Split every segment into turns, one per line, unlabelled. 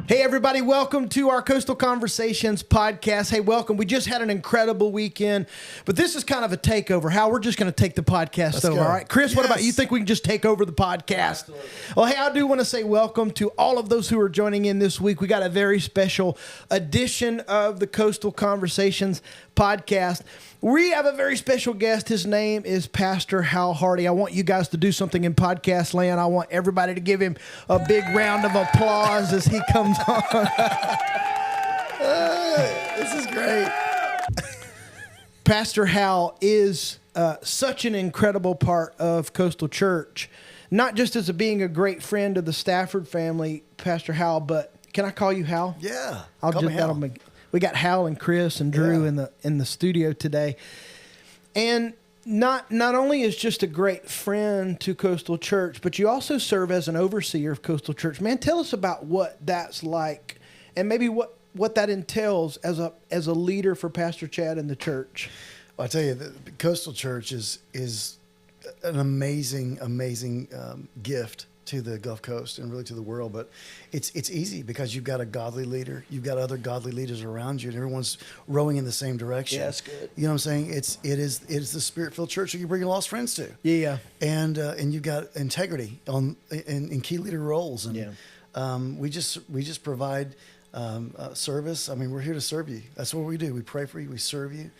Hey, everybody, welcome to our Coastal Conversations podcast. Hey, welcome. We just had an incredible weekend, but this is kind of a takeover. Hal, we're just going to take the podcast over, all right? Chris, what about you? Think we can just take over the podcast? Absolutely. Well, hey, I do want to say welcome to all of those who are joining in this week. We got a very special edition of the Coastal Conversations podcast. We have a very special guest. His name is Pastor Hal Hardy. I want you guys to do something in podcast land. I want everybody to give him a big round of applause as he comes on. This is great. Pastor Hal is such an incredible part of Coastal Church, not just as being a great friend of the Stafford family, Pastor Hal, but can I call you Hal?
Yeah.
We got Hal and Chris and Drew in the studio today. And not only is just a great friend to Coastal Church, but you also serve as an overseer of Coastal Church. Man, tell us about what that's like and maybe what that entails as a leader for Pastor Chad and the church.
Well, I tell you, the Coastal Church is an amazing gift to the Gulf Coast and really to the world, but it's easy because you've got a godly leader, you've got other godly leaders around you, and everyone's rowing in the same direction.
Yeah, that's good.
You know what I'm saying? It is the Spirit-filled church that you bring your lost friends to.
Yeah.
And you've got integrity in key leader roles, and we just provide service. I mean, we're here to serve you. That's what we do. We pray for you, we serve you,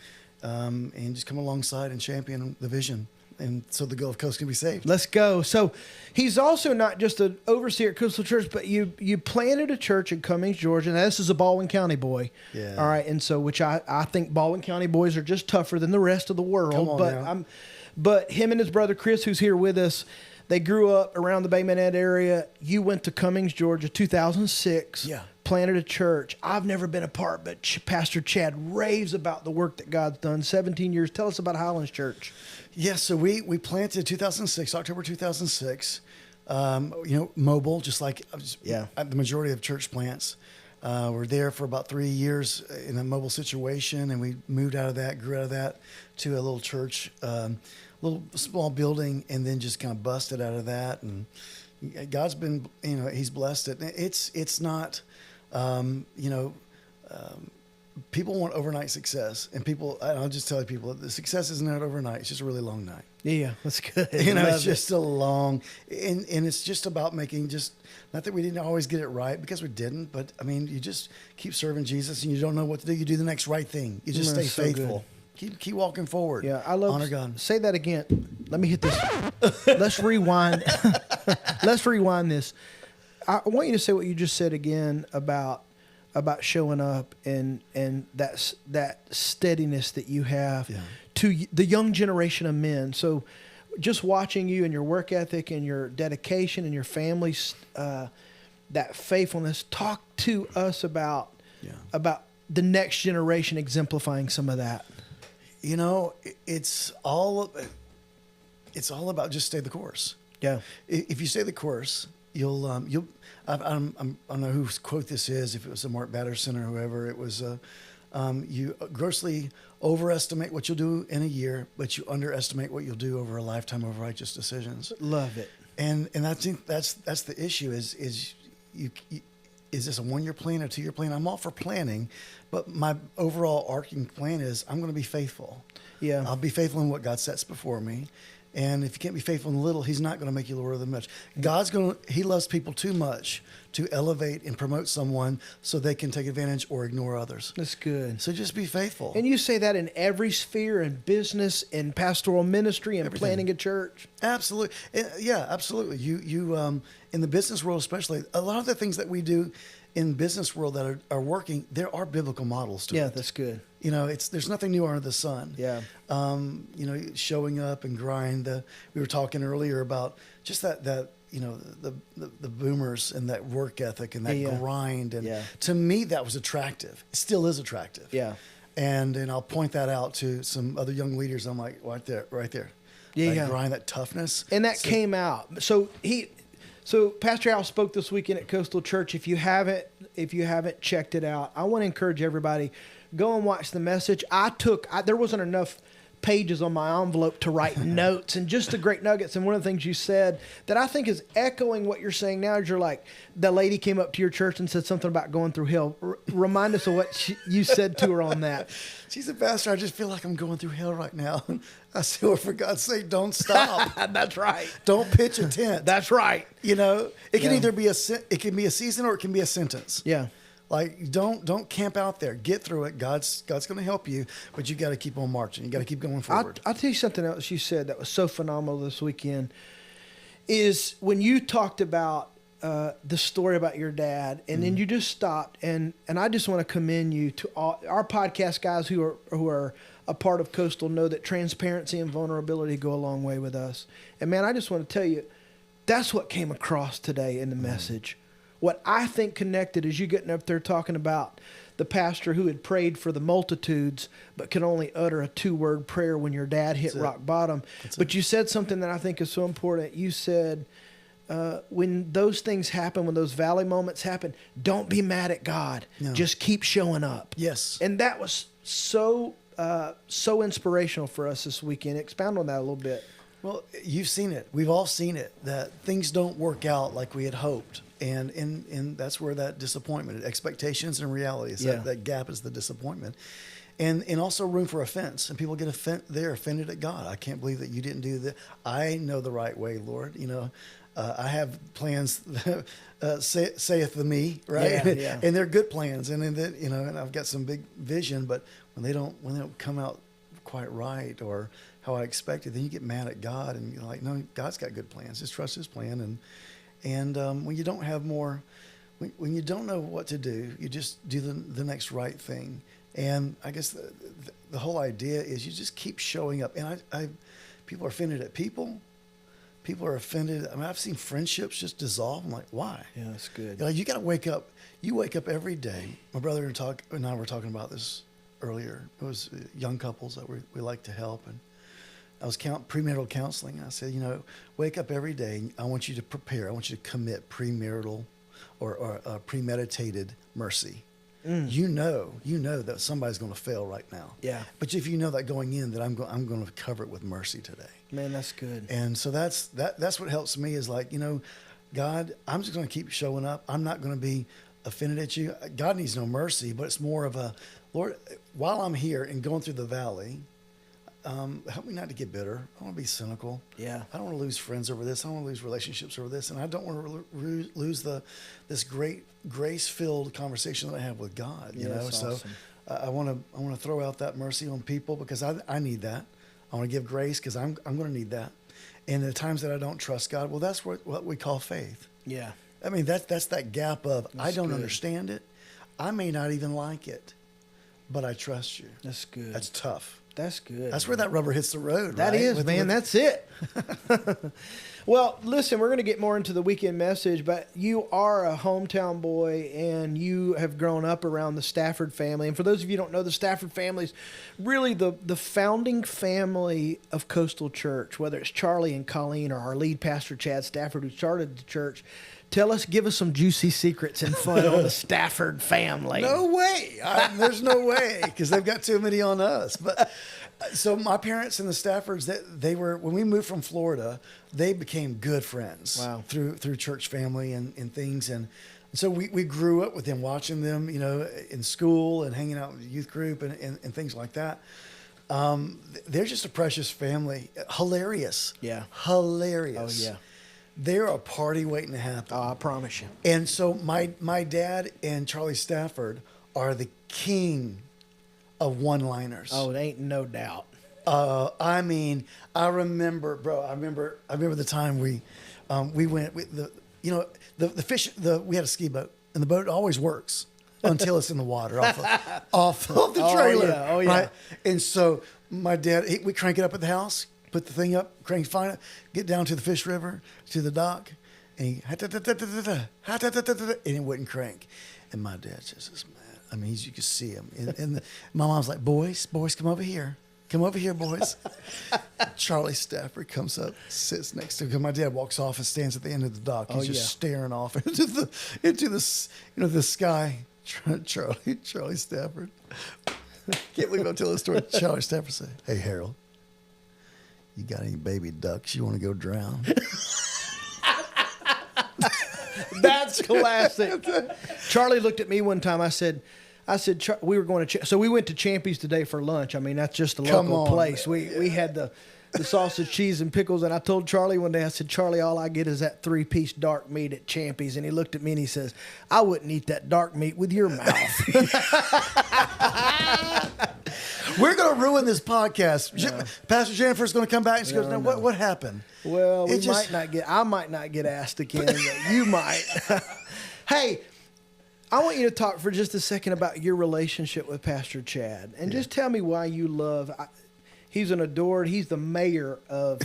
and just come alongside and champion the vision. And so the Gulf Coast can be saved.
Let's go. So he's also not just an overseer at Coastal Church, but you planted a church in Cummings, Georgia. Now, this is a Baldwin County boy. Yeah. All right. And so, which I think Baldwin County boys are just tougher than the rest of the world.
Come on now.
But him and his brother Chris, who's here with us, they grew up around the Bay Minette area. You went to Cummings, Georgia, 2006. Yeah. Planted a church. I've never been a part, but Pastor Chad raves about the work that God's done. 17 years. Tell us about Highlands Church.
Yeah, so we planted 2006, October 2006. Mobile, just like the majority of church plants. We're there for about 3 years in a mobile situation, and we moved out of that, grew out of that to a little church, little small building, and then just kind of busted out of that. And God's been, He's blessed it. It's not, people want overnight success, and I'll just tell people, the success isn't out overnight. It's just a really long night.
Yeah, that's good.
It's just a long, and it's just about making not that we didn't always get it right, because we didn't, but I mean, you just keep serving Jesus, and you don't know what to do. You do the next right thing. You just stay faithful. Keep walking forward.
Yeah, I love.
Honor God.
Say that again. Let me hit this. Let's rewind. Let's rewind this. I want you to say what you just said again about showing up and that steadiness that you have to the young generation of men. So just watching you and your work ethic and your dedication and your family's that faithfulness, talk to us about the next generation exemplifying some of that.
It's all about just stay the course. Yeah. If you stay the course, you'll I don't know whose quote this is, if it was a Mark Batterson or whoever. It was, you grossly overestimate what you'll do in a year, but you underestimate what you'll do over a lifetime of righteous decisions.
Love it.
And I think that's the issue is this a 1 year plan or 2 year plan? I'm all for planning, but my overall arcing plan is I'm going to be faithful. Yeah. I'll be faithful in what God sets before me. And if you can't be faithful in little, He's not going to make you lower than much. He loves people too much to elevate and promote someone so they can take advantage or ignore others.
That's good.
So just be faithful.
And you say that in every sphere, in business, in pastoral ministry, and planning a church.
Absolutely. Yeah, absolutely. You in the business world especially, a lot of the things that we do in business world that are working, there are biblical models to it.
Yeah, that's good.
There's nothing new under the sun. Yeah. Showing up and grind. We were talking earlier about just that the boomers and that work ethic and that grind. And to me, that was attractive. It still is attractive. Yeah. And I'll point that out to some other young leaders. I'm like, right there. Yeah. That grind, that toughness.
And that came out. So Pastor Al spoke this weekend at Coastal Church. If you haven't checked it out, I want to encourage everybody, go and watch the message. There wasn't enough pages on my envelope to write notes and just the great nuggets. And one of the things you said that I think is echoing what you're saying now is you're like, the lady came up to your church and said something about going through hell. Remind us of what you said to her on that.
She said, Pastor, I just feel like I'm going through hell right now. I said, well, for God's sake, don't stop.
That's right.
Don't pitch a tent.
That's right.
You know, it can either be a season or it can be a sentence.
Yeah.
Like, don't camp out there. Get through it. God's going to help you, but you got to keep on marching. You got to keep going forward.
I'll tell you something else you said that was so phenomenal this weekend is when you talked about the story about your dad, and then you just stopped, and I just want to commend you to all our podcast guys who are a part of Coastal know that transparency and vulnerability go a long way with us. And man, I just want to tell you, that's what came across today in the message. What I think connected is you getting up there talking about the pastor who had prayed for the multitudes but could only utter a 2-word prayer when your dad hit rock bottom. But you said something that I think is so important. You said, when those things happen, when those valley moments happen, don't be mad at God. No. Just keep showing up.
Yes.
And that was so inspirational for us this weekend. Expound on that a little bit.
Well, you've seen it. We've all seen it, that things don't work out like we had hoped. And that's where that disappointment, expectations and reality, that gap is the disappointment. And also room for offense. And people get they're offended at God. I can't believe that you didn't do that. I know the right way, Lord. You know, I have plans, saith the me, right?
Yeah, yeah.
And they're good plans. And and I've got some big vision, but when they don't come out quite right or how I expected, then you get mad at God and you're like, no, God's got good plans. Just trust His plan. And when you don't have more, when you don't know what to do, you just do the next right thing. And I guess the whole idea is you just keep showing up. And people are offended at people. People are offended. I mean, I've seen friendships just dissolve. I'm like, why?
Yeah, that's good.
You got to wake up. You wake up every day. My brother and I were talking about this earlier. It was young couples that we like to help. And I was premarital counseling. And I said, wake up every day. I want you to prepare. I want you to commit premarital or premeditated mercy. You know that somebody's going to fail right now.
Yeah.
But if you know that going in, that I'm going to cover it with mercy today.
Man, that's good.
And so that's what helps me is like, God, I'm just going to keep showing up. I'm not going to be offended at you. God needs no mercy, but it's more of a, Lord, while I'm here and going through the valley, help me not to get bitter. I don't want to be cynical.
Yeah.
I don't want to lose friends over this. I don't want to lose relationships over this. And I don't want to lose this great grace-filled conversation that I have with God, you know?
That's awesome.
So I want to throw out that mercy on people because I need that. I want to give grace because I'm going to need that. And the times that I don't trust God, well, that's what we call faith.
Yeah.
I mean, that's that gap of I don't understand it. I may not even like it, but I trust you.
That's good.
That's tough.
That's good.
That's where that rubber hits the road.
That
right?
is, man. That's it. Well, listen, we're going to get more into the weekend message, but you are a hometown boy and you have grown up around the Stafford family. And for those of you who don't know, the Stafford family is really the founding family of Coastal Church, whether it's Charlie and Colleen or our lead pastor, Chad Stafford, who started the church. Give us some juicy secrets and fun on the Stafford family.
No way. There's no way because they've got too many on us. But so my parents and the Staffords, they were, when we moved from Florida, they became good friends.
Wow.
Through church family and things. And so we grew up with them, watching them, in school and hanging out with the youth group and things like that. They're just a precious family. Hilarious.
Yeah.
Hilarious.
Oh, yeah.
They're a party waiting to happen.
Oh, I promise you.
And so my dad and Charlie Stafford are the king of one-liners.
Oh, there ain't no doubt.
I mean, I remember the time we went with the fish. We had a ski boat, and the boat always works until it's in the water off of the trailer.
Oh yeah.
Right? And so my dad, we crank it up at the house. Put the thing up, crank fine, get down to the fish river, to the dock, and it wouldn't crank. And my dad just is mad. I mean, you could see him. And my mom's like, boys, come over here. Come over here, boys. Charlie Stafford comes up, sits next to him. Because my dad walks off and stands at the end of the dock. He's just staring off into the sky. Charlie Stafford. Can't believe I'll tell the story. Charlie Stafford said, "Hey, Harold, You got any baby ducks you want to go drown?
That's classic. Charlie looked at me one time. I said, we were going to, so we went to Champy's today for lunch. I mean, that's just a local place. We had the sausage, cheese, and pickles. And I told Charlie one day, I said, Charlie, all I get is that 3-piece dark meat at Champy's. And he looked at me and he says, I wouldn't eat that dark meat with your mouth.
We're going to ruin this podcast. No. Pastor Jennifer's going to come back and she goes, no. What happened?
Well, I might not get asked again, but you might. Hey, I want you to talk for just a second about your relationship with Pastor Chad. And just tell me why you love... He's the mayor of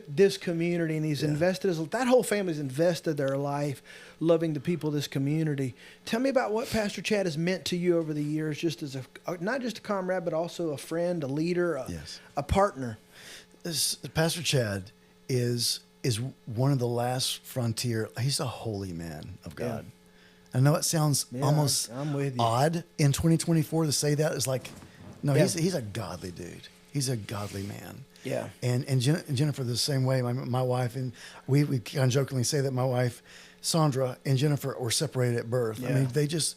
this community, and he's invested that whole family's invested their life loving the people of this community. Tell me about what Pastor Chad has meant to you over the years, just as not just a comrade, but also a friend, a leader, a partner.
Pastor Chad is one of the last frontier. He's a holy man of God. Yeah. I know it sounds almost odd in 2024 to say that. It's like, no, he's a godly dude. He's a godly man.
Yeah.
And Jennifer the same way. My wife, and we kind of jokingly say that my wife, Sandra, and Jennifer were separated at birth. Yeah. I mean, they just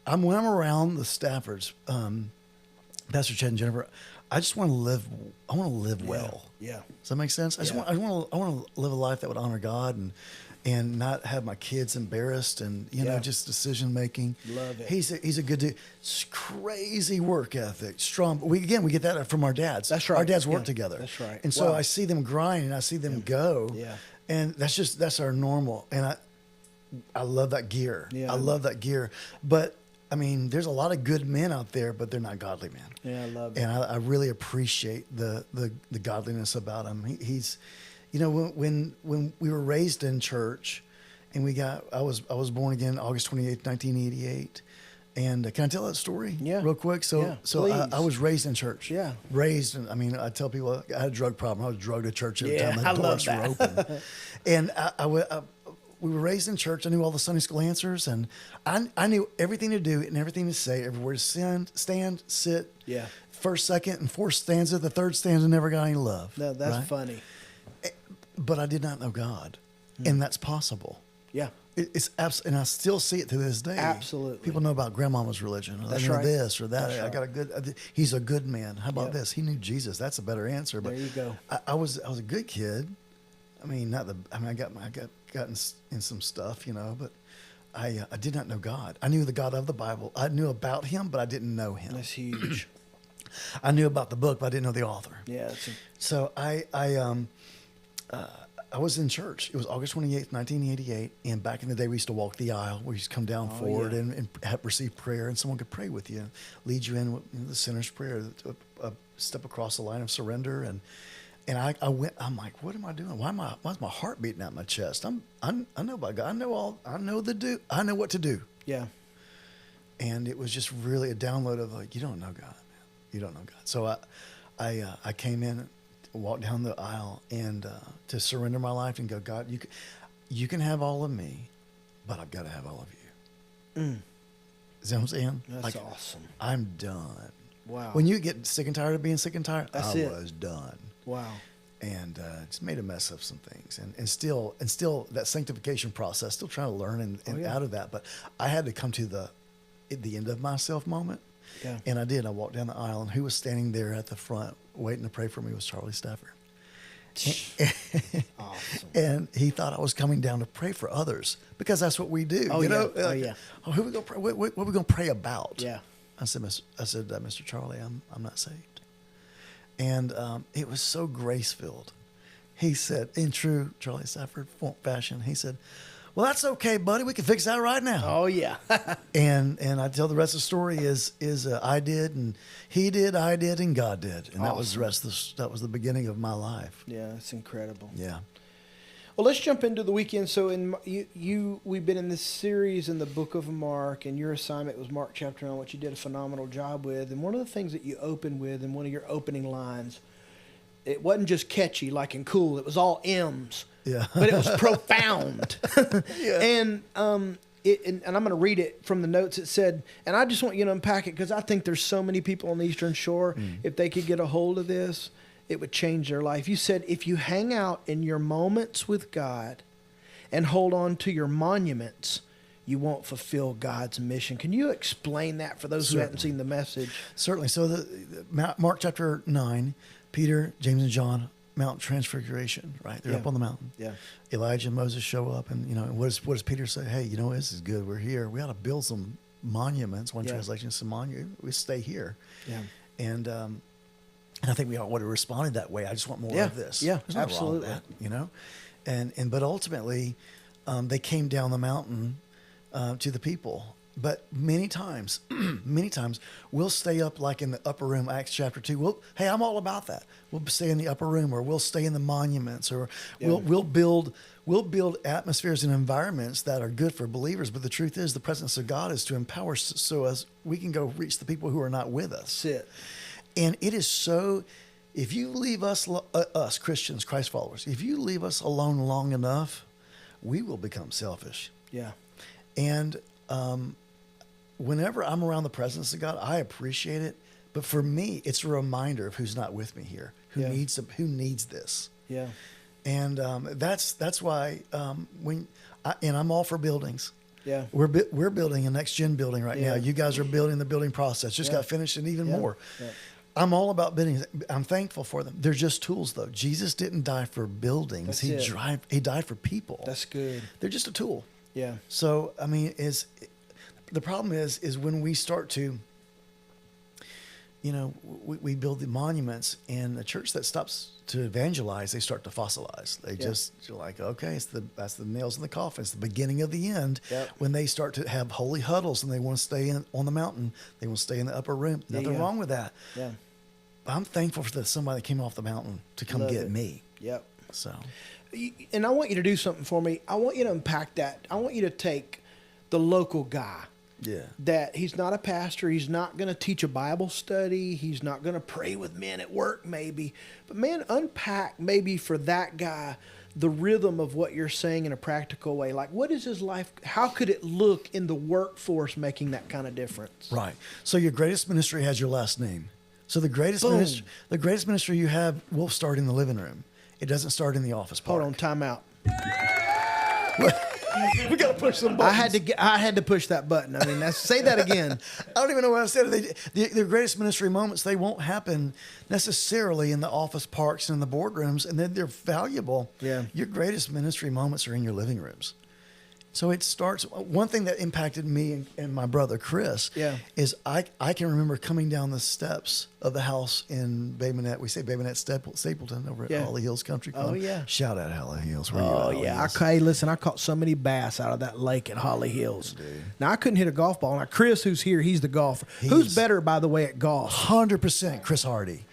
when I'm around the Staffords, Pastor Chad and Jennifer, I just want to live. I want to live well.
Yeah.
Does that make sense? I want to live a life that would honor God and not have my kids embarrassed and just decision making.
Love it.
He's a good dude. Crazy work ethic, strong. We get that from our dads.
That's right.
Our dads work together.
That's right.
And so I see them grind and I see them go.
Yeah.
And that's our normal. And I love that gear.
Yeah.
I love that gear. But I mean, there's a lot of good men out there, but they're not godly men.
Yeah, I love it.
And I really appreciate the godliness about him. He's. When we were raised in church, and I was born again August 28th, 1988. And can I tell that story?
Yeah.
Real quick? So I was raised in church.
Yeah.
Raised, and I mean, I tell people I had a drug problem. I was drugged to church every time the doors were open. And we were raised in church. I knew all the Sunday school answers, and I knew everything to do and everything to say, everywhere to stand, sit.
Yeah.
First, second, and fourth stanza. The third stanza never got any love.
No, that's funny.
But I did not know God, and that's possible.
Yeah,
it's and I still see it to this day.
Absolutely,
people know about grandmama's religion. Or
that's right.
This or that.
That's
I got a good. He's a good man. How about this? He knew Jesus. That's a better answer. But
there you go.
I was a good kid. I mean, I got in some stuff, but I did not know God. I knew the God of the Bible. I knew about Him, but I didn't know Him.
That's huge.
I knew about the book, but I didn't know the author.
Yeah.
So I was in church. It was August 28th, 1988. And back in the day, we used to walk the aisle. We used to come down forward and receive prayer, and someone could pray with you, lead you in the sinner's prayer, a step across the line of surrender. And I went. I'm like, what am I doing? Why's my heart beating out my chest? I know about God. I know what to do.
Yeah.
And it was just really a download of like, you don't know God, man. You don't know God. So I came in, walked down the aisle, and to surrender my life and go, God, you can have all of me, but I've got to have all of you. Is that what I'm saying?
That's awesome.
I'm done.
Wow.
When you get sick and tired of being sick and tired,
I
was done.
Wow.
And just made a mess of some things, and still that sanctification process, still trying to learn and out of that. But I had to come to the end of myself moment.
Yeah.
And I did. I walked down the aisle, and who was standing there at the front waiting to pray for me was Charlie Stafford.
Awesome.
And he thought I was coming down to pray for others, because that's what we do.
Oh,
you know?
Oh, yeah.
Who we gonna pray? What we gonna pray about?
Yeah.
I said, Mr. Charlie, I'm not saved. And it was so grace filled. He said, in true Charlie Stafford fashion, he said, well, that's okay, buddy. We can fix that right now.
Oh, yeah.
and I tell the rest of the story is I did, and he did, I did, and God did. And that was the rest that was the beginning of my life.
Yeah, it's incredible.
Yeah.
Well, let's jump into the weekend. So we've been in this series in the book of Mark, and your assignment was Mark chapter 9, which you did a phenomenal job with. And one of the things that you opened with in one of your opening lines, it wasn't just catchy like and cool. It was all M's.
Yeah.
But it was profound.
Yeah.
And I'm going to read it from the notes. It said, and I just want you to unpack it, because I think there's so many people on the Eastern Shore, if they could get a hold of this, it would change their life. You said if you hang out in your moments with God and hold on to your monuments, you won't fulfill God's mission. Can you explain that for those who hadn't seen the message?
Certainly. So Mark chapter 9, Peter, James, and John, Mount Transfiguration, right? They're up on the mountain.
Yeah.
Elijah and Moses show up, and what does Peter say? Hey, this is good. We're here. We ought to build some monuments. One translation is some monument. We stay here.
Yeah.
And I think we would have responded that way. I just want more of this.
Yeah,
There's nothing wrong with that, but ultimately, they came down the mountain to the people. But many times, we'll stay up like in the upper room, Acts chapter 2. Hey, I'm all about that. We'll stay in the upper room, or we'll stay in the monuments, or we'll build atmospheres and environments that are good for believers. But the truth is, the presence of God is to empower us so as we can go reach the people who are not with us.
That's it.
And it is so, if you leave us Christians, Christ followers, if you leave us alone long enough, we will become selfish.
Yeah.
And whenever I'm around the presence of God, I appreciate it. But for me, it's a reminder of who's not with me here, who needs this.
Yeah.
And that's why I'm all for buildings.
Yeah.
We're building a next gen building right now. You guys are building the building process. Just got finished, and even more. Yeah. I'm all about buildings. I'm thankful for them. They're just tools, though. Jesus didn't die for buildings. He died for people.
That's good.
They're just a tool.
Yeah.
So the problem is when we start to, we build the monuments, and the church that stops to evangelize, they start to fossilize. They just like, okay, that's the nails in the coffin. It's the beginning of the end. Yep. When they start to have holy huddles and they want to stay on the mountain, they want to stay in the upper room. Nothing wrong with that.
Yeah.
I'm thankful for somebody that came off the mountain to come get me.
Yep.
So,
and I want you to do something for me. I want you to unpack that. I want you to take the local guy.
Yeah.
That he's not a pastor. He's not going to teach a Bible study. He's not going to pray with men at work, maybe. But man, unpack maybe for that guy the rhythm of what you're saying in a practical way. Like, what is his life? How could it look in the workforce making that kind of difference?
Right. So your greatest ministry has your last name. So the greatest ministry you have will start in the living room. It doesn't start in the office park.
Hold on, time out.
We got to push some buttons.
I had to push that button. I mean, say that again.
I don't even know what I said. Their greatest ministry moments, they won't happen necessarily in the office parks and in the boardrooms, and then they're valuable.
Yeah.
Your greatest ministry moments are in your living rooms. So it starts. One thing that impacted me and my brother Chris is I can remember coming down the steps of the house in Bay Minette. We say Bay Minette Stapleton over at Holly Hills Country Club.
Oh yeah!
Shout out Holly Hills.
Hey, listen, I caught so many bass out of that lake at Holly Hills. Dude. Now I couldn't hit a golf ball. Now Chris, who's here, he's the golfer. Who's better, by the way, at golf?
100% Chris Hardy.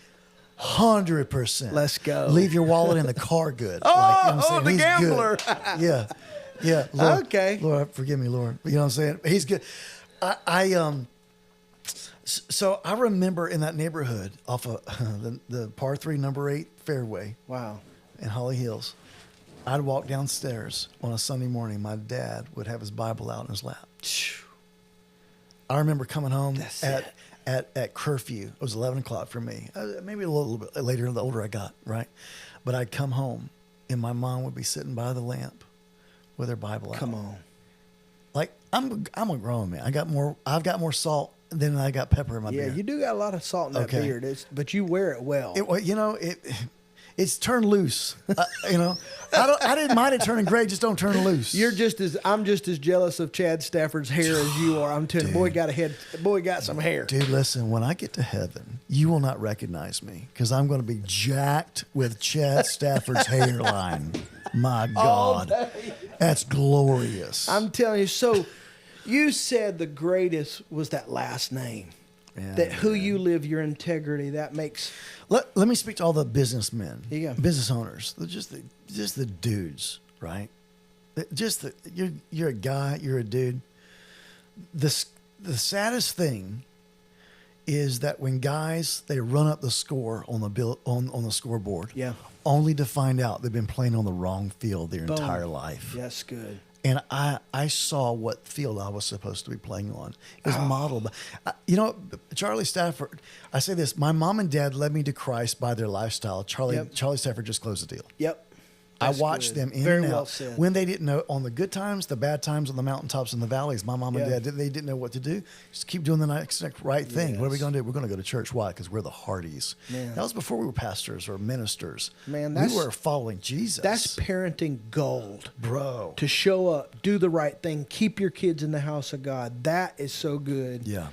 100%.
Let's go.
Leave your wallet in the car. Good.
The gambler.
Yeah. Yeah. Lord,
okay.
Lord, forgive me, Lord. You know what I'm saying? He's good. So I remember in that neighborhood off of the par 3 number 8 fairway.
Wow.
In Holly Hills, I'd walk downstairs on a Sunday morning. My dad would have his Bible out in his lap. I remember coming home at curfew. It was 11 o'clock for me. Maybe a little bit later, the older I got, right? But I'd come home, and my mom would be sitting by the lamp with her Bible out.
Come on.
Like, I'm a grown man. I've got more salt than I got pepper in my beer.
Yeah, you do got a lot of salt in that beard, but you wear it well.
It's turned loose. I didn't mind it turning gray. Just don't turn loose.
I'm just as jealous of Chad Stafford's hair as you are. I'm telling you, boy got some hair.
Dude, listen, when I get to heaven, you will not recognize me because I'm going to be jacked with Chad Stafford's hairline. My God, that's glorious.
I'm telling you. So, you said the greatest was that last name. Yeah, who you live, your integrity. That makes.
Let me speak to all the businessmen,
business
owners, just the dudes, right? You're a guy, you're a dude. The saddest thing is that when guys they run up the score on the scoreboard, only to find out they've been playing on the wrong field their entire life.
Yes, good.
And I saw what field I was supposed to be playing on. It was modeled by, Charlie Stafford, I say this: my mom and dad led me to Christ by their lifestyle. Charlie Stafford just closed the deal.
Yep.
That's I watched them in and out when they didn't know on the good times, the bad times, on the mountaintops and the valleys. My mom and dad they didn't know what to do. Just keep doing the next right thing. Yes. What are we going to do? We're going to go to church. Why? Because we're the Hardys. Man. That was before we were pastors or ministers. Man, we were following Jesus.
That's parenting gold,
bro.
To show up, do the right thing, keep your kids in the house of God. That is so good.
Yeah.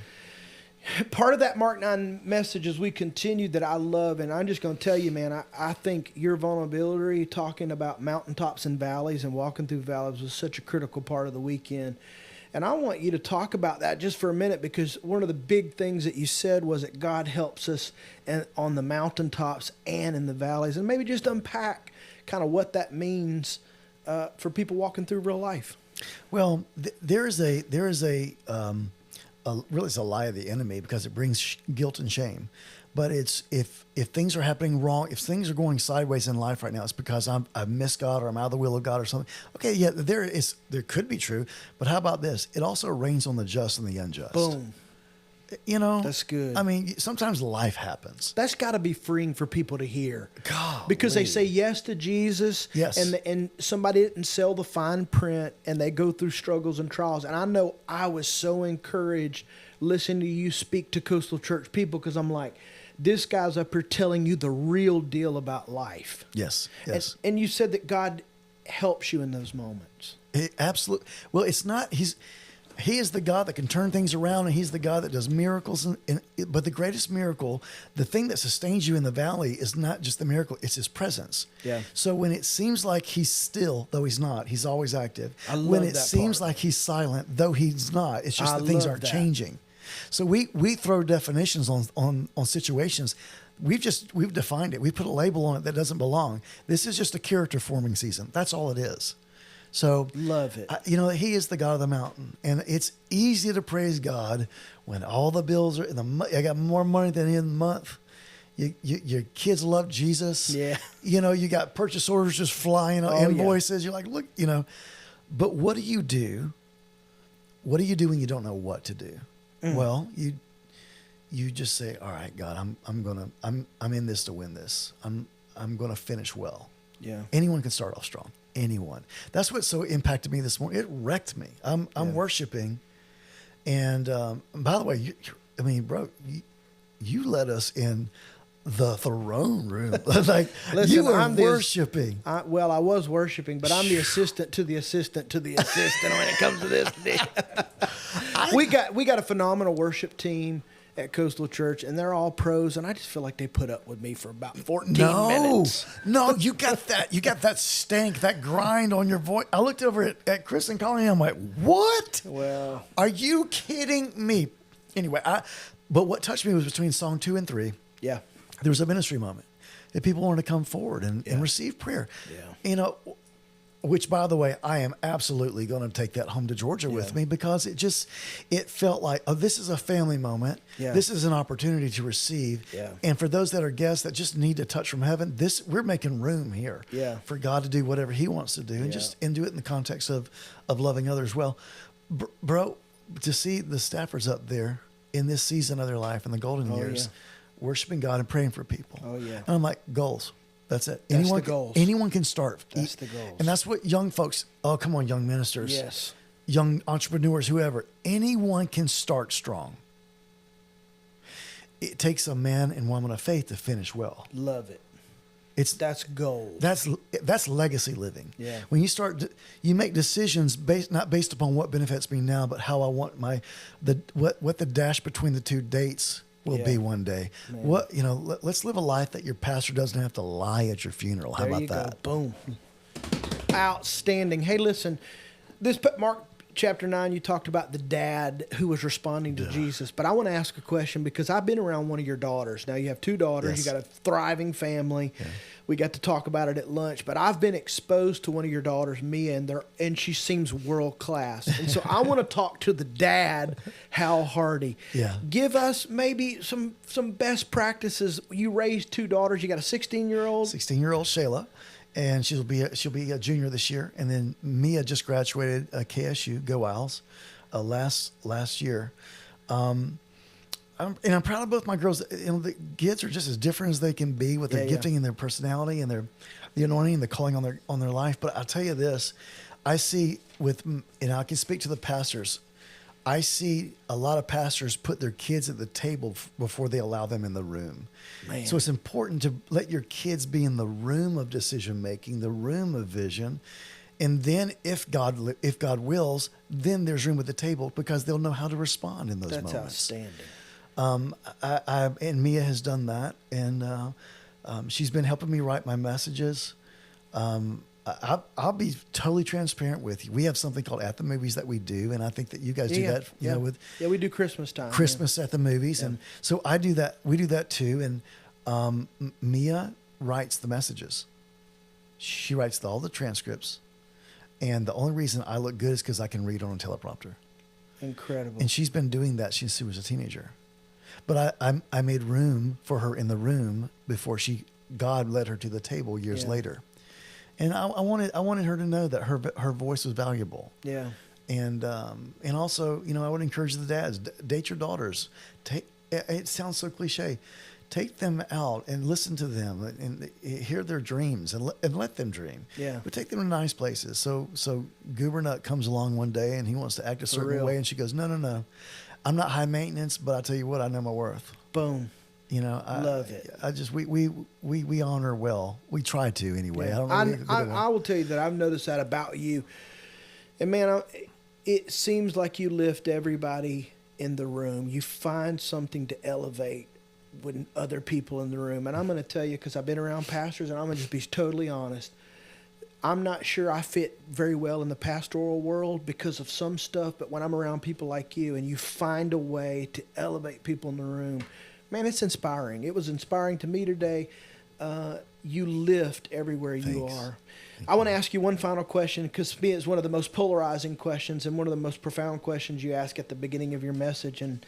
Part of that Mark 9 message as we continued that I love, and I'm just going to tell you, man, I think your vulnerability, talking about mountaintops and valleys and walking through valleys, was such a critical part of the weekend. And I want you to talk about that just for a minute, because one of the big things that you said was that God helps us on the mountaintops and in the valleys, and maybe just unpack kind of what that means for people walking through real life.
Well, there is a really it's a lie of the enemy, because it brings guilt and shame. But it's if things are happening wrong, if things are going sideways in life right now, it's because I've missed God or I'm out of the will of God or something. Okay, yeah, there could be true. But how about this? It also rains on the just and the unjust.
Boom.
You know,
that's good.
I mean, sometimes life happens.
That's got to be freeing for people to hear.
God,
because they say yes to Jesus,
yes,
and somebody didn't sell the fine print, and they go through struggles and trials. And I know I was so encouraged listening to you speak to Coastal Church people, because I'm like, this guy's up here telling you the real deal about life.
Yes, yes.
And you said that God helps you in those moments.
Absolutely. Well, it's not. He is the God that can turn things around, and he's the God that does miracles. But the greatest miracle, the thing that sustains you in the valley, is not just the miracle, it's his presence.
Yeah.
So when it seems like he's still, though he's not, he's always active.
I love
when it
that
seems
part.
like he's silent, though he's not, it's just that things aren't changing. So we throw definitions on situations. We've defined it. We put a label on it that doesn't belong. This is just a character forming season. That's all it is. So
love it.
He is the God of the mountain, and it's easy to praise God when all the bills are I got more money than in the month. Your kids love Jesus.
Yeah.
You got purchase orders just flying, invoices. Yeah. You're like, look, but what do you do? What do you do when you don't know what to do? Well, you just say, all right, God, I'm in this to win this. I'm gonna finish well.
Yeah.
Anyone can start off strong. Anyone. That's what so impacted me this morning. It wrecked me. I'm worshiping, and by the way, bro, you let us in the throne room. Like, listen, you were worshiping.
I was worshiping, but I'm the assistant to the assistant to the assistant when it comes to this. We got a phenomenal worship team at Coastal Church, and they're all pros, and I just feel like they put up with me for about 14 minutes.
No, you got that stank, that grind on your voice. I looked over at Chris and Colleen, and I'm like, what?
Well,
are you kidding me? Anyway, but what touched me was between song 2 and 3.
Yeah.
There was a ministry moment that people wanted to come forward and receive prayer.
Yeah.
Which, by the way, I am absolutely going to take that home to Georgia with me, because it felt like, this is a family moment.
Yeah.
This is an opportunity to receive.
Yeah.
And for those that are guests that just need a touch from heaven, we're making room here for God to do whatever he wants to do, and do it in the context of loving others well. Bro, to see the Staffords up there in this season of their life in the golden years, worshiping God and praying for people.
Oh, yeah. And
I'm like, goals. That's it.
That's the goals.
Anyone can start.
That's the goals.
And that's what young folks, come on, young ministers.
Yes.
Young entrepreneurs, whoever. Anyone can start strong. It takes a man and woman of faith to finish well.
Love it. That's gold.
That's legacy living.
Yeah.
When you make decisions not based upon what benefits me now, but how I want what the dash between the two dates will be one day. Man. Let's live a life that your pastor doesn't have to lie at your funeral. How about that?
Go. Boom. Outstanding. Hey, listen, this Mark chapter 9, you talked about the dad who was responding to Jesus, but I want to ask a question, because I've been around one of your daughters. Now, you have 2 daughters.
Yes.
You got a thriving family. Yeah. We got to talk about it at lunch, but I've been exposed to one of your daughters, Mia, and she seems world class. And so I want to talk to the dad, Hal Hardy.
Yeah.
Give us maybe some best practices. You raised 2 daughters. You got a 16-year-old.
16-year-old Shayla, and she'll be a junior this year. And then Mia just graduated KSU, Go Owls, last year. I'm proud of both my girls. The kids are just as different as they can be with their gifting and their personality and the anointing and the calling on their life. But I'll tell you this, I see I can speak to the pastors. I see a lot of pastors put their kids at the table before they allow them in the room. Man. So it's important to let your kids be in the room of decision making, the room of vision. And then if God wills, then there's room at the table because they'll know how to respond in those moments.
That's outstanding.
And Mia has done that. And she's been helping me write my messages. I'll be totally transparent with you. We have something called At the Movies that we do, and I think that you guys do that. You know,
we do Christmas time.
Christmas at the movies, and so I do that. We do that too. And Mia writes the messages. She writes all the transcripts, and the only reason I look good is because I can read on a teleprompter.
Incredible.
And she's been doing that since she was a teenager. But I made room for her in the room before God led her to the table years later. And I wanted her to know that her voice was valuable.
Yeah.
And also, I would encourage the dads, date your daughters. It sounds so cliche. Take them out and listen to them and hear their dreams and let them dream.
Yeah.
But take them to nice places. So Goober Nut comes along one day and he wants to act a certain way, and she goes, no. I'm not high maintenance, but I tell you what, I know my worth.
Boom.
Love it. I just we honor well. We try to anyway.
Yeah.
I don't know.
I will tell you that I've noticed that about you, and man, it seems like you lift everybody in the room. You find something to elevate with other people in the room, and I'm going to tell you because I've been around pastors, and I'm going to just be totally honest. I'm not sure I fit very well in the pastoral world because of some stuff, but when I'm around people like you, and you find a way to elevate people in the room. Man, it's inspiring. It was inspiring to me today. You lift everywhere you are. I want to ask you one final question because to me it's one of the most polarizing questions and one of the most profound questions you ask at the beginning of your message. And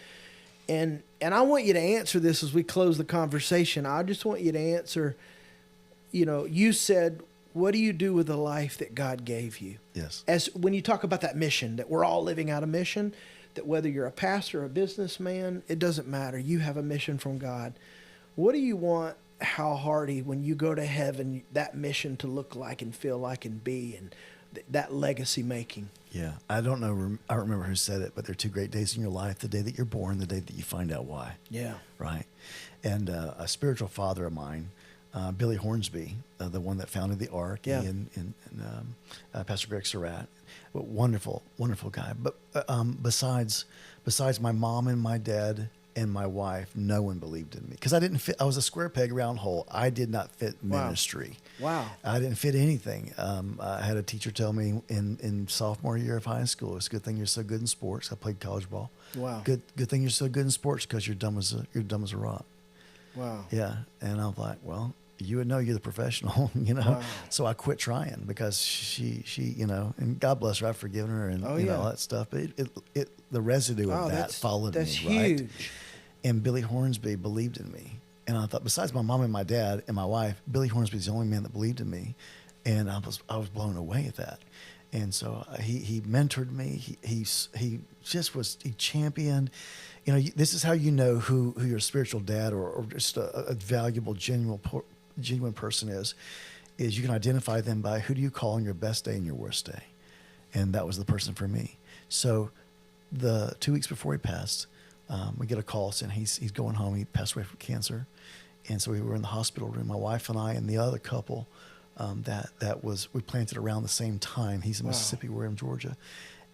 I want you to answer this as we close the conversation. I just want you to answer, you said, what do you do with the life that God gave you?
Yes.
As when you talk about that mission, that we're all living out a mission, that whether you're a pastor or a businessman, it doesn't matter. You have a mission from God. What do you want Hal Hardy, when you go to heaven, that mission to look like and feel like and be, and that legacy making?
Yeah. I don't know. I don't remember who said it, but there are two great days in your life: the day that you're born, the day that you find out why.
Yeah.
Right. And a spiritual father of mine, Billy Hornsby, the one that founded the Ark, and Pastor Greg Surratt. Wonderful, wonderful guy. But besides my mom and my dad and my wife, no one believed in me because I didn't fit. I was a square peg, round hole. I did not fit ministry.
Wow.
I didn't fit anything. I had a teacher tell me in sophomore year of high school, "It's a good thing you're so good in sports." I played college ball.
Wow.
Good thing you're so good in sports because you're dumb as a rock.
Wow.
Yeah. And I'm like, well, you would know you're the professional, Wow. So I quit trying because she, and God bless her, I've forgiven her and all that stuff. But the residue of that followed me, right? That's
huge.
And Billy Hornsby believed in me. And I thought, besides my mom and my dad and my wife, Billy Hornsby is the only man that believed in me. And I was blown away at that. And so he mentored me. He championed. This is how you know who your spiritual dad or just a valuable, genuine person is you can identify them by who do you call on your best day and your worst day. And that was the person for me. So the 2 weeks before he passed, we get a call saying he's going home. He passed away from cancer. And so we were in the hospital room, my wife and I and the other couple we planted around the same time. He's in Mississippi, we're in Georgia.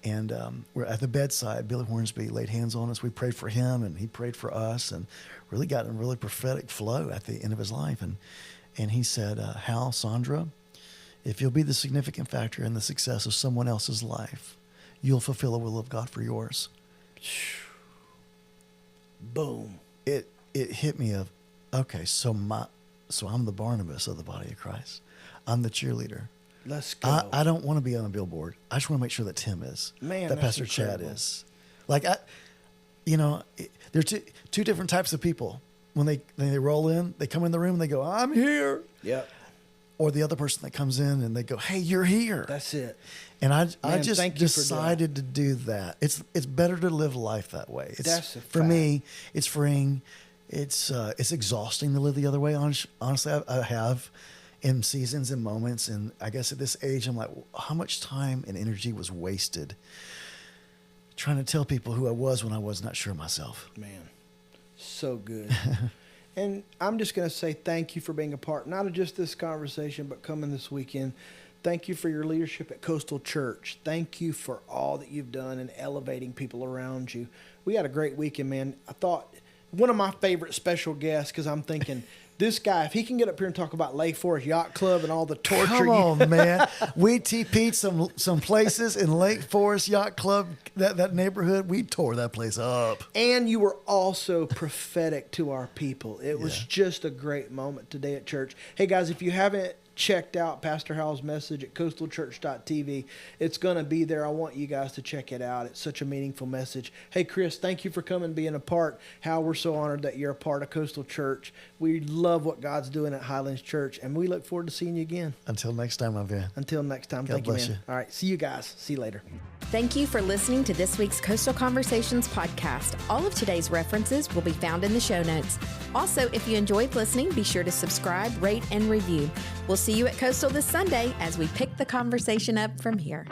And we're at the bedside. Billy Hornsby laid hands on us. We prayed for him, and he prayed for us, and really got in a really prophetic flow at the end of his life. And he said, Hal, Sandra, if you'll be the significant factor in the success of someone else's life, you'll fulfill the will of God for yours.
Boom.
It hit me of, okay, so I'm the Barnabas of the body of Christ. I'm the cheerleader.
Let's go.
I don't want to be on a billboard. I just want to make sure that Tim is.
Man,
that Pastor
incredible.
Chad is. Like, there are two different types of people. When they roll in, they come in the room and they go, I'm here.
Yep.
or the other person that comes in and they go, "Hey, you're here."
That's it.
And I just decided to do that. It's better to live life that way. For me, it's freeing. It's exhausting to live the other way. Honestly, I have in seasons and moments, and I guess at this age, I'm like, how much time and energy was wasted trying to tell people who I was when I was not sure of myself.
Man, so good. And I'm just going to say thank you for being a part, not of just this conversation, but coming this weekend. Thank you for your leadership at Coastal Church. Thank you for all that you've done in elevating people around you. We had a great weekend, man. I thought one of my favorite special guests, because I'm thinking, this guy, if he can get up here and talk about Lake Forest Yacht Club and all the torture.
Come on, man. We TP'd some places in Lake Forest Yacht Club, that neighborhood. We tore that place up.
And you were also prophetic to our people. It was just a great moment today at church. Hey, guys, if you haven't checked out Pastor Howell's message at coastalchurch.tv, it's going to be there. I want you guys to check it out. It's such a meaningful message. Hey, Chris, thank you for coming and being a part. Hal, we're so honored that you're a part of Coastal Church. We love what God's doing at Highlands Church, and we look forward to seeing you again.
Until next time, my man.
Until next time.
God bless you.
All right, see you guys. See you later.
Thank you for listening to this week's Coastal Conversations podcast. All of today's references will be found in the show notes. Also, if you enjoyed listening, be sure to subscribe, rate, and review. We'll see you at Coastal this Sunday as we pick the conversation up from here.